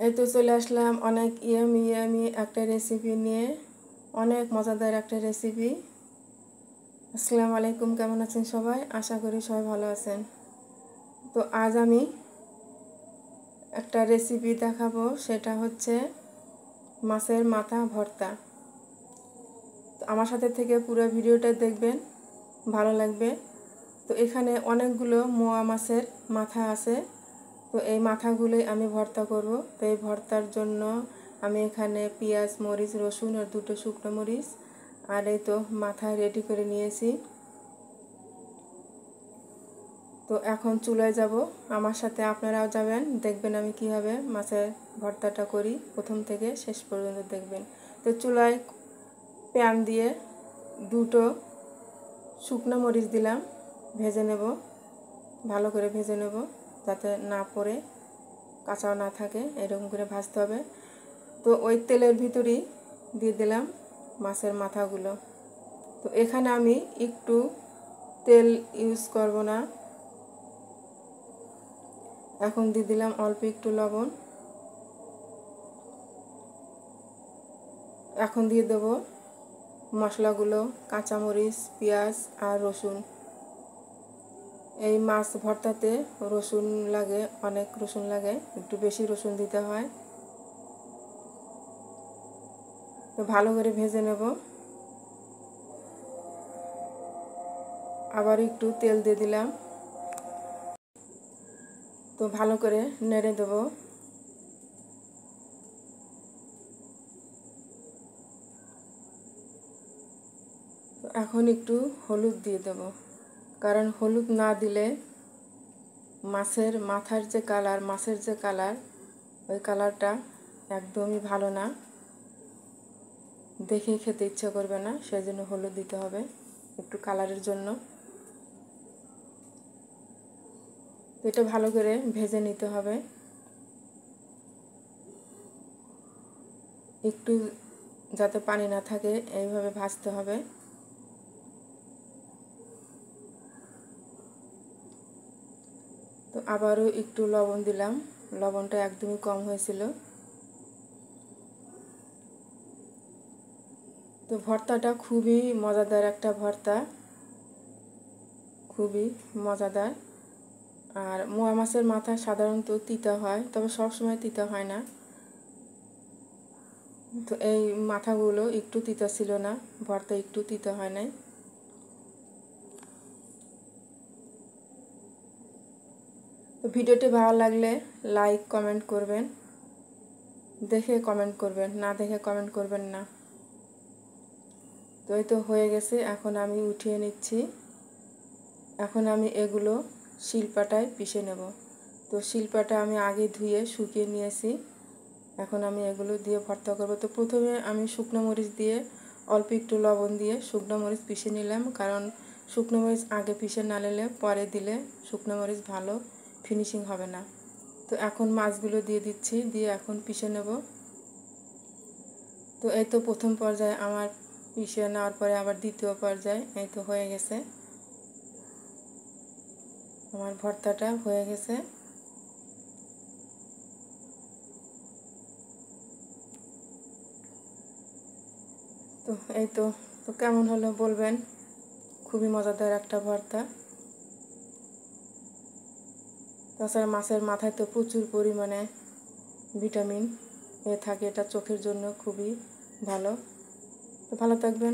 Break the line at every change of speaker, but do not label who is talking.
এই তো চলে আসলাম অনেক ইয়ামি একটা রেসিপি নিয়ে। অনেক মজাদার একটা রেসিপি। আসসালামু আলাইকুম, কেমন আছেন সবাই? আশা করি সবাই ভালো আছেন। তো আজ আমি একটা রেসিপি দেখাবো, সেটা হচ্ছে মাছের মাথা ভর্তা। তো আমার সাথে থেকে পুরো ভিডিওটা দেখবেন, ভালো লাগবে। তো এখানে অনেকগুলো মোয়া মাছের মাথা আছে। তো এই মাথাগুলোই আমি ভর্তা করব। তো এই ভর্তার জন্য আমি এখানে পেঁয়াজ, মরিচ, রসুন আর দুটো শুকনো মরিচ আর এই তো মাথা রেডি করে নিয়েছি। তো এখন চুলায় যাব, আমার সাথে আপনারাও যাবেন, দেখবেন আমি কীভাবে মাছের ভর্তাটা করি, প্রথম থেকে শেষ পর্যন্ত দেখবেন। তো চুলায় প্যান দিয়ে দুটো শুকনো মরিচ দিলাম, ভেজে নেব, ভালো করে ভেজে নেব যাতে না পড়ে, কাঁচাও না থাকে, এরকম করে ভাজতে হবে। তো ওই তেলের ভিতরেই দিয়ে দিলাম মাছের মাথাগুলো। তো এখানে আমি একটু তেল ইউজ করব না, এখন দিয়ে দিলাম অল্প একটু লবণ। এখন দিয়ে দেব মশলাগুলো, কাঁচামরিচ, পেঁয়াজ আর রসুন। এই মাছ ভর্তাতে রসুন লাগে, অনেক রসুন লাগে, একটু বেশি রসুন দিতে হয়। তো ভালো করে ভেজে নেব, আবার একটু তেল দিয়ে দিলাম। তো ভালো করে নেড়ে দেব। তো এখন একটু হলুদ দিয়ে দেব, কারণ হলুদ না দিলে মাছের মাথার যে কালার, মাছের যে কালার, ওই কালারটা একদমই ভালো না, দেখে খেতে ইচ্ছা করবে না, সেই জন্য হলুদ দিতে হবে একটু কালারের জন্য। তো এটা ভালো করে ভেজে নিতে হবে, একটু যাতে পানি না থাকে এইভাবে ভাজতে হবে। তো আবারও একটু লবণ দিলাম, লবণটা একদমই কম হয়েছিল। তো ভর্তাটা খুবই মজাদার একটা ভর্তা, খুবই মজাদার। আর মোয়া মাছের মাথা সাধারণত তিতা হয়, তবে সব সময় তিতা হয় না। তো এই মাথাগুলো একটু তিতা ছিল না, ভর্তা একটু তিতা হয় নাই। তো ভিডিওটি ভালো লাগলে লাইক কমেন্ট করবেন, দেখে কমেন্ট করবেন, না দেখে কমেন্ট করবেন না। তো এই তো হয়ে গেছে, এখন আমি উঠিয়ে নিচ্ছি। এখন আমি এগুলো শিলপাটায় পিষে নেব। তো শিলপাটা আমি আগে ধুয়ে শুকিয়ে নিয়েছি, এখন আমি এগুলো দিয়ে ভর্তা করব। তো প্রথমে আমি শুকনো মরিচ দিয়ে অল্প একটু লবণ দিয়ে শুকনো মরিচ পিষে নিলাম, কারণ শুকনো মরিচ আগে পিষে না নিলে পরে দিলে শুকনো মরিচ ভালো ফিনিশিং হবে না। তো এখন মাছগুলো দিয়ে দিচ্ছি, দিয়ে এখন পিষে নেব। তো এই তো প্রথম পর্যায়ে আমার পিষে নেওয়ার পরে আবার দ্বিতীয় পর্যায়ে এই তো হয়ে গেছে, আমার ভর্তাটা হয়ে গেছে। তো এই তো, তো কেমন হলো বলবেন, খুবই মজাদার একটা ভর্তা। তাছাড়া মাছের মাথায় তো প্রচুর পরিমাণে ভিটামিন এ থাকে, এটা চোখের জন্য খুবই ভালো। তো ভালো থাকবেন।